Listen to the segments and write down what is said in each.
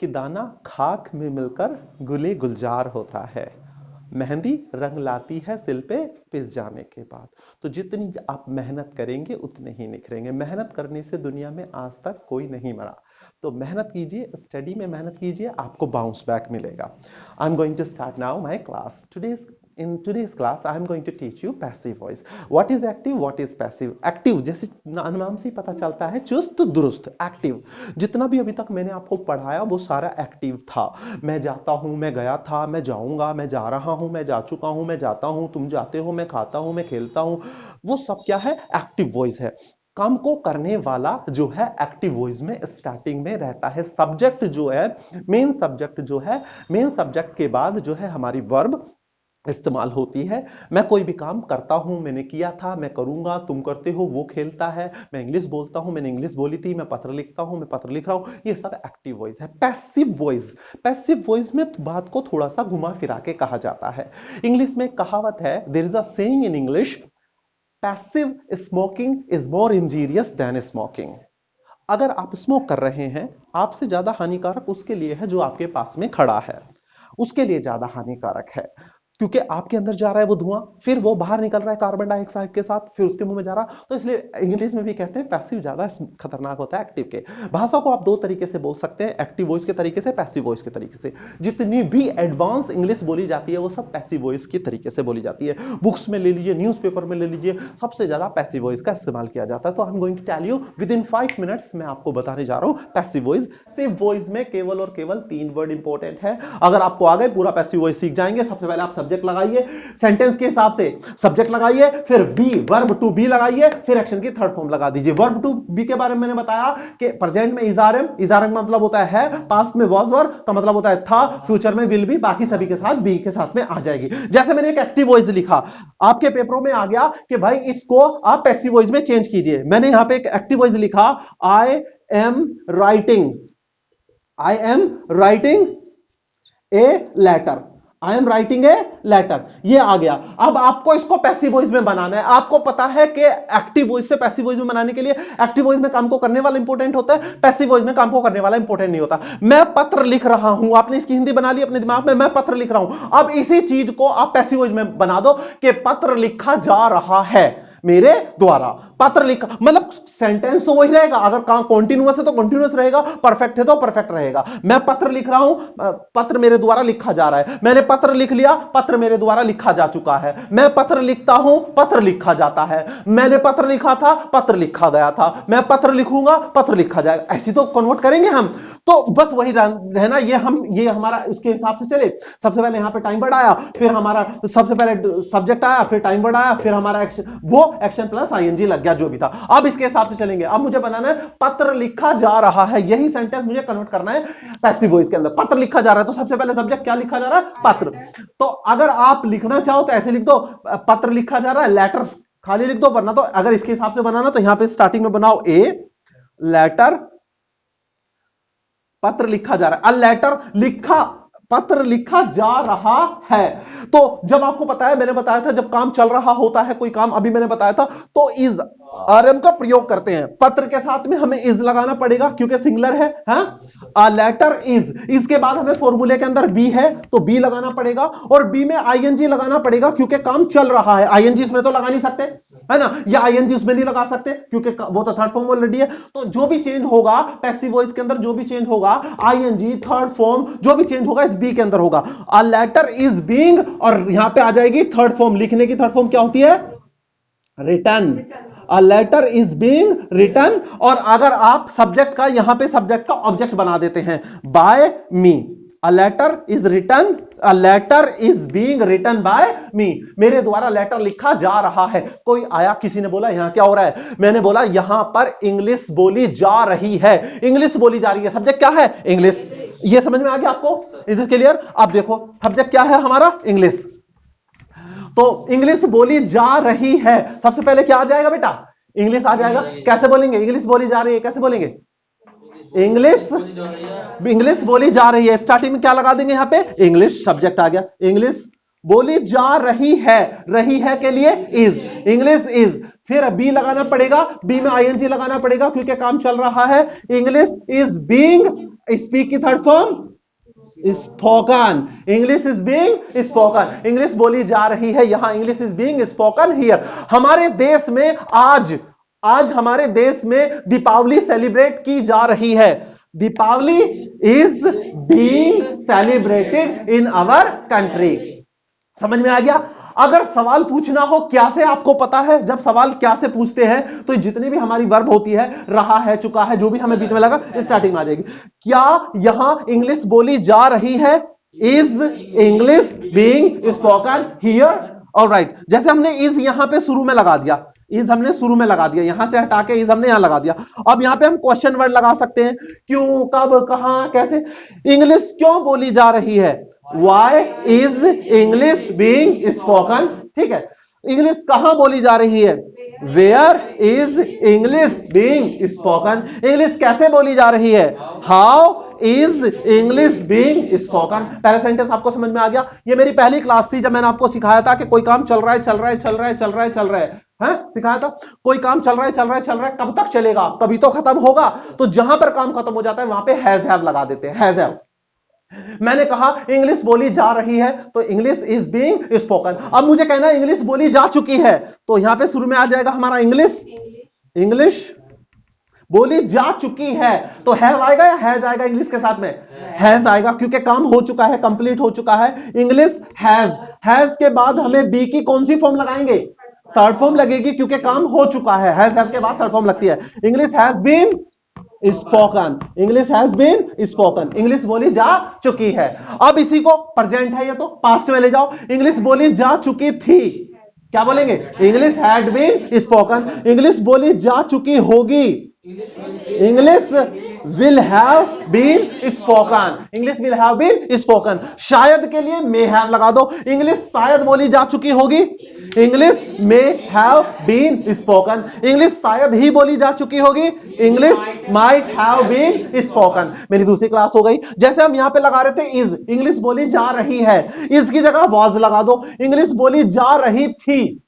कि दाना खाक में मिलकर गुले गुलजार होता है, मेहंदी रंग लाती है सिल पे पिस जाने के बाद। तो जितनी आप मेहनत करेंगे उतने ही निखरेंगे। मेहनत करने से दुनिया में आज तक कोई नहीं मरा। तो मेहनत कीजिए, स्टडी में मेहनत कीजिए, आपको बाउंस बैक मिलेगा। I am going to start now my class. In today's class, I am going to teach you passive voice. What is active? What is passive? Active जैसे नाम से पता चलता है चुस्त दुरुस्त। एक्टिव जितना भी अभी तक मैंने आपको पढ़ाया वो सारा एक्टिव था। मैं जाता हूं, मैं गया था, मैं जाऊंगा, मैं जा रहा हूं, मैं जा चुका हूं, मैं जाता हूं, तुम जाते हो, मैं खाता हूं, मैं खेलता हूं। वो सब क्या है? एक्टिव वॉइस है। काम को करने वाला जो है एक्टिव वॉइस में स्टार्टिंग में रहता है। सब्जेक्ट जो है, मेन सब्जेक्ट जो है, मेन सब्जेक्ट के बाद जो है हमारी वर्ब इस्तेमाल होती है। मैं कोई भी काम करता हूं, मैंने किया था, मैं करूंगा, तुम करते हो, वो खेलता है, मैं इंग्लिश बोलता हूं, मैंने इंग्लिश बोली थी, मैं पत्र लिखता हूं, मैं पत्र लिख रहा हूं, ये सब एक्टिव वॉइस है। पैसिव वॉइस, पैसिव वॉइस में बात को थोड़ा सा घुमा फिरा के कहा जाता है। इंग्लिश में कहावत है, there is a saying in English, passive smoking is more injurious than smoking. अगर आप स्मोक कर रहे हैं, आपसे ज्यादा हानिकारक उसके लिए है जो आपके पास में खड़ा है, उसके लिए ज्यादा हानिकारक है, क्योंकि आपके अंदर जा रहा है वो धुआं, फिर वो बाहर निकल रहा है कार्बन डाइऑक्साइड के साथ, फिर उसके मुंह में जा रहा। तो इसलिए इंग्लिश में भी कहते हैं पैसिव ज्यादा खतरनाक होता है एक्टिव के। भाषा को आप दो तरीके से बोल सकते हैं, एक्टिव वॉइस के तरीके से, पैसिव वॉइस के तरीके से। जितनी भी एडवांस इंग्लिश बोली जाती है वो सब पैसिव वॉइस के तरीके से बोली जाती है। बुक्स में ले लीजिए, न्यूज़पेपर में ले लीजिए, सबसे ज्यादा पैसिव वॉइस का इस्तेमाल किया जाता है। तो I am going to tell you within 5 minutes मैं आपको बताने जा रहा हूं पैसिव वॉइस। पैसिव वॉइस में केवल और केवल 3 वर्ड इंपॉर्टेंट है। अगर आपको आ गए पूरा पैसिव वॉइस सीख जाएंगे। सबसे पहले आप सब्जेक्ट लगाइए, सेंटेंस के हिसाब से सब्जेक्ट लगाइए, फिर बी, वर्ब टू बी लगाइए, फिर एक्शन की थर्ड फॉर्म लगा दीजिए। वर्ब टू बी के बारे में मैंने बताया कि प्रेजेंट में इज आर एम का मतलब होता है, पास्ट में वाज वर का मतलब होता है था, फ्यूचर में विल बी, बाकी सभी के साथ बी के साथ में आ जाएगी। जैसे मैंने एक एक्टिव वॉइस लिखा, आपके पेपरों में आ गया कि भाई इसको आप पैसिव वॉइस में चेंज कीजिए। मैंने यहां पे एक एक्टिव वॉइस लिखा, I am writing a letter, I am writing a letter, ये आ गया। अब आपको इसको पैसिव वॉइस में बनाना है। आपको पता है कि एक्टिव वॉइस से पैसिव वॉइस में बनाने के लिए एक्टिव वॉइस में काम को करने वाला इंपॉर्टेंट होता है, पैसिव वॉइस में काम को करने वाला इंपॉर्टेंट नहीं होता। मैं पत्र लिख रहा हूं, आपने इसकी हिंदी बना ली अपने दिमाग में, मैं पत्र लिख रहा हूं। अब इसी चीज को आप पैसिव वॉइस में बना दो कि पत्र लिखा जा रहा है मेरे द्वारा। पत्र लिखा मतलब सेंटेंस तो वही रहेगा, अगर काम कॉन्टिन्यूअस है तो कॉन्टिन्यूअस रहेगा, परफेक्ट है तो परफेक्ट रहेगा। मैं पत्र लिख रहा हूं, पत्र मेरे द्वारा लिखा जा रहा है। मैंने पत्र लिख लिया, पत्र मेरे द्वारा लिखा जा चुका है। मैं पत्र लिखता हूं, पत्र लिखा जाता है। मैंने पत्र लिखा था, पत्र लिखा गया था। मैं पत्र लिखूंगा, पत्र लिखा जाएगा। ऐसी तो कन्वर्ट करेंगे हम। तो बस वही रहना, ये हमारा उसके हिसाब से चले। सबसे पहले यहां पे टाइम वर्ड आया, फिर हमारा सबसे पहले सब्जेक्ट आया, फिर टाइम वर्ड आया, फिर हमारा एक्शन, वो एक्शन प्लस आईएनजी लग गया जो भी था। अब इसके हिसाब से चलेंगे। अब मुझे बनाना है पत्र लिखा जा रहा है, यही सेंटेंस मुझे कन्वर्ट करना है पैसिव वॉइस के अंदर। पत्र लिखा जा रहा है तो सबसे पहले सब्जेक्ट क्या लिखा जा रहा है? पत्र। तो अगर आप लिखना चाहो तो ऐसे लिख दो, पत्र लिखा जा रहा है, लेटर खाली लिख दो। वरना तो अगर इसके हिसाब से बनाना तो यहां पे स्टार्टिंग में बनाओ ए लेटर, पत्र लिखा जा रहा है, अ लेटर लिखा, पत्र लिखा जा रहा है। तो जब आपको पता है, मैंने बताया था जब काम चल रहा होता है कोई काम, अभी मैंने बताया था, तो इज आरएम का प्रयोग करते हैं। पत्र के साथ में हमें इज लगाना पड़ेगा क्योंकि सिंगुलर है। अ लेटर इज, इसके बाद हमें फॉर्मूले के अंदर बी है तो बी लगाना पड़ेगा, और बी में आईएनजी लगाना पड़ेगा क्योंकि काम चल रहा है। आईएनजी इसमें तो लगा नहीं सकते, है ना, या आईएनजी उसमें नहीं लगा सकते क्योंकि वो तो थर्ड फॉर्म ऑलरेडी है। तो जो भी चेंज होगा पैसिव वॉइस के अंदर, जो भी चेंज होगा, आईएनजी थर्ड फॉर्म जो भी चेंज होगा इस बी के अंदर होगा। अ लेटर इज बीइंग, और यहां पे आ जाएगी थर्ड फॉर्म। लिखने की थर्ड फॉर्म क्या होती है? Written. A letter is being written. और अगर आप सब्जेक्ट का, यहां पे सब्जेक्ट का ऑब्जेक्ट बना देते हैं, by me, a letter is written, a letter is being written by me, मेरे द्वारा लेटर लिखा जा रहा है। कोई आया, किसी ने बोला यहां क्या हो रहा है, मैंने बोला यहां पर इंग्लिश बोली जा रही है, इंग्लिश बोली जा रही है। सब्जेक्ट क्या है? इंग्लिश। ये समझ में आ गया आपको? Is this clear? अब देखो सब्जेक्ट क्या है हमारा? इंग्लिश। तो इंग्लिश बोली जा रही है, सबसे पहले क्या आ जाएगा बेटा? इंग्लिश आ जाएगा। कैसे बोलेंगे? इंग्लिश बोली जा रही है कैसे बोलेंगे? इंग्लिश बोली जा रही है। स्टार्टिंग में क्या लगा देंगे यहां पे? इंग्लिश, सब्जेक्ट आ गया। इंग्लिश बोली जा रही है, रही है के लिए इज, इंग्लिश इज, फिर बी लगाना पड़ेगा, बी में आईएनजी लगाना पड़ेगा क्योंकि काम चल रहा है। इंग्लिश इज बीइंग, स्पीक की third form spoken, English is being spoken, English बोली जा रही है यहां, English is being spoken here. हमारे देश में आज हमारे देश में दीपावली सेलिब्रेट की जा रही है। Deepavali is being celebrated in our country. समझ में आ गया? अगर सवाल पूछना हो क्या से, आपको पता है जब सवाल क्या से पूछते हैं तो जितनी भी हमारी वर्ब होती है, रहा है, चुका है, जो भी हमें बीच में लगा स्टार्टिंग में आ जाएगी। क्या यहां इंग्लिश बोली जा रही है? Is English being spoken here? Alright, जैसे हमने इज यहां पे शुरू में लगा दिया, इज हमने शुरू में लगा दिया, यहां से हटा के इज हमने यहां लगा दिया। अब यहां पे हम क्वेश्चन वर्ड लगा सकते हैं, क्यों, कब, कहां, कैसे। इंग्लिश क्यों बोली जा रही है? Why is English being spoken? ठीक है। इंग्लिश कहां बोली जा रही है? Where is English being spoken? English कैसे बोली जा रही है? How is English being spoken? पहला सेंटेंस आपको समझ में आ गया? ये मेरी पहली क्लास थी जब मैंने आपको सिखाया था कि कोई काम चल रहा है, सिखाया था। कोई काम चल रहा है, कब तक चलेगा? कभी तो खत्म होगा। तो जहां पर काम खत्म हो जाता है वहां पे हैज हैव लगा देते हैं, हैज हैव। मैंने कहा इंग्लिश बोली जा रही है तो इंग्लिश इज बीइंग स्पोकन। अब मुझे कहना इंग्लिश बोली जा चुकी है तो यहां पे शुरू में आ जाएगा हमारा इंग्लिश बोली जा चुकी है तो हैव आएगा या हैज आएगा? इंग्लिश के साथ में हैज आएगा क्योंकि काम हो चुका है, कंप्लीट हो चुका है। इंग्लिश हैज के बाद हमें बी की कौन सी फॉर्म लगाएंगे? थर्ड फॉर्म लगेगी क्योंकि काम हो चुका है। हैज हैव के बाद थर्ड फॉर्म लगती है। English has been spoken, English has been spoken, English बोली जा चुकी है। अब इसी को प्रेजेंट है ये तो पास्ट में ले जाओ। इंग्लिश बोली जा चुकी थी, क्या बोलेंगे? English had been spoken. English बोली जा चुकी होगी, English will have been spoken, English will have been spoken. शायद के लिए मे हैव लगा दो, इंग्लिश शायद बोली जा चुकी होगी, English may have been spoken. English शायद ही बोली जा चुकी होगी, English might have been spoken. मेरी दूसरी क्लास हो गई। जैसे हम यहां पे लगा रहे थे इज, इंग्लिश बोली जा रही है, इज की जगह वॉज लगा दो। इंग्लिश बोली जा रही थी,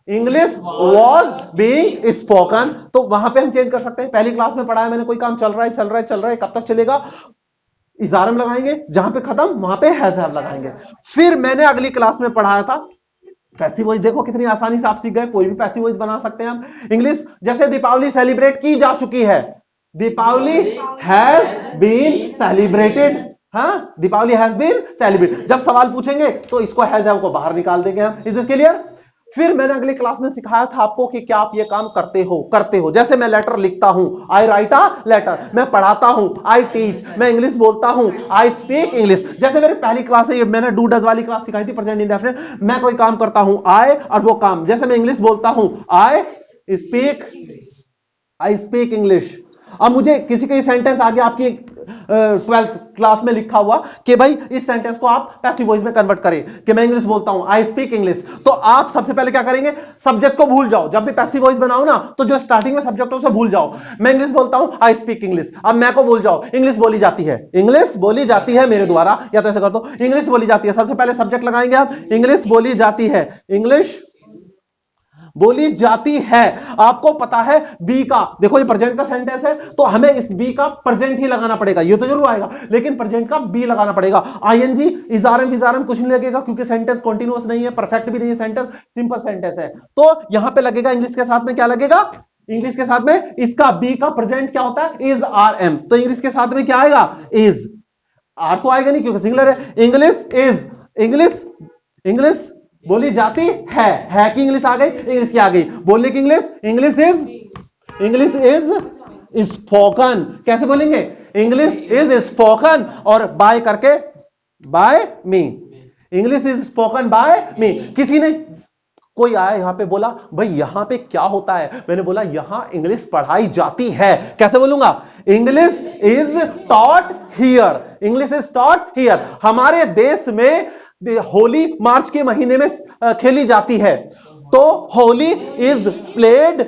इंग्लिश वॉज बीइंग स्पोकन। तो वहां पे हम चेंज कर सकते हैं। पहली क्लास में पढ़ा है मैंने, कोई काम चल रहा है, कब तक चलेगा? इजारम लगाएंगे, जहां पे खत्म वहां पे हैज हैव लगाएंगे। फिर मैंने अगली क्लास में पढ़ाया था पैसिव वॉइस। देखो कितनी आसानी से आप सीख गए, कोई भी पैसिव वॉइस बना सकते हैं हम। इंग्लिश जैसे दीपावली सेलिब्रेट की जा चुकी है, दीपावली हैज बीन सेलिब्रेटेड। हाँ, दीपावली हैज बीन सेलिब्रेटेड। जब सवाल पूछेंगे तो इसको हैज हैव को बाहर निकाल देंगे हम। Is this clear? फिर मैंने अगली क्लास में सिखाया था आपको कि क्या आप ये काम करते हो। जैसे मैं लेटर लिखता हूं, आई राइट अ लेटर। मैं पढ़ाता हूं, आई टीच। मैं इंग्लिश बोलता हूं, आई स्पीक इंग्लिश। जैसे मेरी पहली क्लास है, मैंने डू डज वाली क्लास सिखाई थी, प्रेजेंट इंडेफिनिट। मैं कोई काम करता हूं, आई, और वो काम, जैसे मैं इंग्लिश बोलता हूं, आई स्पीक इंग्लिश। अब मुझे किसी सेंटेंस आ गया आपकी 12th क्लास में लिखा हुआ कि भाई इस सेंटेंस को आप पैसिव वॉइस में कन्वर्ट करें, कि मैं इंग्लिश बोलता हूं, आई स्पीक इंग्लिश। तो आप सबसे पहले क्या करेंगे? सब्जेक्ट को भूल जाओ। जब भी पैसिव वॉइस बनाओ ना तो जो स्टार्टिंग में सब्जेक्ट है उसे भूल जाओ। मैं इंग्लिश बोलता हूं, आई स्पीक इंग्लिश। अब मैं को भूल जाओ, इंग्लिश बोली जाती है, इंग्लिश बोली जाती है मेरे द्वारा, या तो ऐसे कर दो, इंग्लिश बोली जाती है। सबसे पहले सब्जेक्ट लगाएंगे आप, इंग्लिश बोली जाती है, इंग्लिश बोली जाती है। आपको पता है बी का, देखो ये प्रेजेंट का सेंटेंस है तो हमें इस बी का प्रेजेंट ही लगाना पड़ेगा। ये तो जरूर आएगा लेकिन प्रेजेंट का बी लगाना पड़ेगा। आईएनजी, इजारम कुछ नहीं लगेगा क्योंकि सेंटेंस कॉन्टिन्यूअस नहीं है, परफेक्ट भी नहीं है, सेंटेंस सिंपल सेंटेंस है। तो यहां पे लगेगा इंग्लिश के साथ में, क्या लगेगा? इंग्लिश के साथ में इसका बी का प्रेजेंट क्या होता है? Is are am. तो इंग्लिश के साथ में क्या आएगा? इज। आर तो आएगा नहीं क्योंकि सिंगुलर है। इंग्लिश इज, इंग्लिश बोली जाती है कि इंग्लिश आ गई, इंग्लिश की आ गई। बोलने की इंग्लिश इज स्पोकन। कैसे बोलेंगे? इंग्लिश इज स्पोकन और बाय करके by me, English is spoken by me. किसी ने, कोई आया यहां पे बोला भाई यहां पे क्या होता है? मैंने बोला यहां इंग्लिश पढ़ाई जाती है। कैसे बोलूंगा? English is taught here, English is taught here. हमारे देश में होली मार्च के महीने में खेली जाती है, तो Holi is played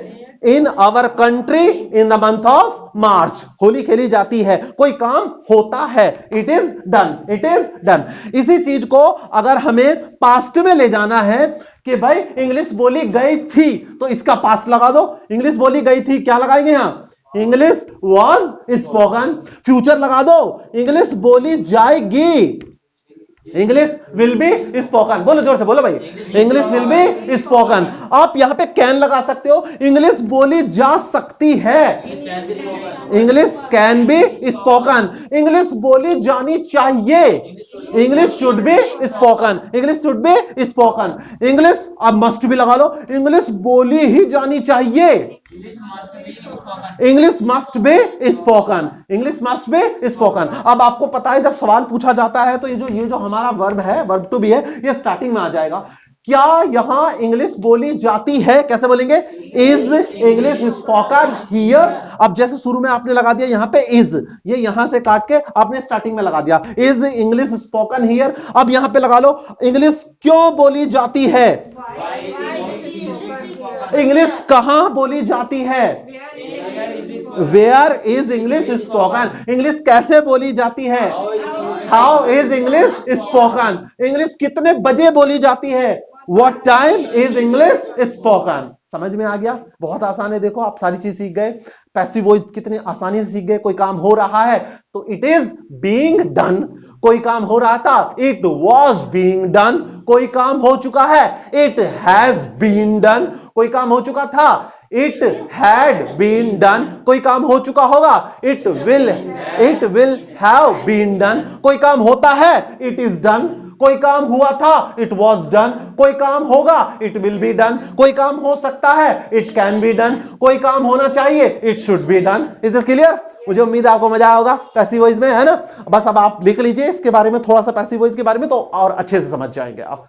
in our country in the month of March. Holi खेली जाती है, कोई काम होता है, इट इज डन। इसी चीज को अगर हमें पास्ट में ले जाना है, कि भाई इंग्लिश बोली गई थी, तो इसका पास्ट लगा दो। इंग्लिश बोली गई थी, क्या लगाएंगे यहां? English was spoken. फ्यूचर लगा दो, इंग्लिश बोली जाएगी, इंग्लिश विल बी स्पोकन। बोलो जोर से, बोलो भाई, इंग्लिश विल बी स्पोकन। आप यहां पे कैन लगा सकते हो, इंग्लिश बोली जा सकती है, English can be spoken. English बोली जानी चाहिए, English should be spoken, English should be spoken. English अब मस्ट भी लगा लो, इंग्लिश बोली ही जानी चाहिए, English must be spoken, English must be spoken. अब आपको पता है जब सवाल पूछा जाता है तो ये जो हमारा वर्ब है, वर्ब टू बी है, ये स्टार्टिंग में आ जाएगा। क्या यहां इंग्लिश बोली जाती है? कैसे बोलेंगे? Is English spoken here. अब जैसे शुरू में आपने लगा दिया यहां पे इज, ये यहां से काट के आपने स्टार्टिंग में लगा दिया, इज इंग्लिश स्पोकन हियर। अब यहां पे लगा लो, इंग्लिश क्यों बोली जाती है? इंग्लिश कहां बोली जाती है? Where is English spoken. English कैसे बोली जाती है? How is English spoken. English कितने बजे बोली जाती है? What time is English spoken. समझ में आ गया? बहुत आसान है। देखो आप सारी चीज सीख गए, पैसिव वॉइस कितने आसानी से सीख गए। कोई काम हो रहा है तो इट इज बीइंग डन, कोई काम हो रहा था, इट वॉज बीइंग डन, कोई काम हो चुका है, इट हैज बीन डन, कोई काम हो चुका था, इट हैड बीन डन, कोई काम हो चुका होगा, it will have been done, कोई काम होता है, इट इज डन, कोई काम हुआ था, इट वॉज डन, कोई काम होगा, इट विल बी डन, कोई काम हो सकता है, इट कैन बी डन, कोई काम होना चाहिए, it should be done. Is this clear? मुझे उम्मीद है आपको मजा होगा पैसिव वॉइस में, है ना? बस अब आप लिख लीजिए इसके बारे में थोड़ा सा, पैसिव वॉइस के बारे में, तो और अच्छे से समझ जाएंगे आप।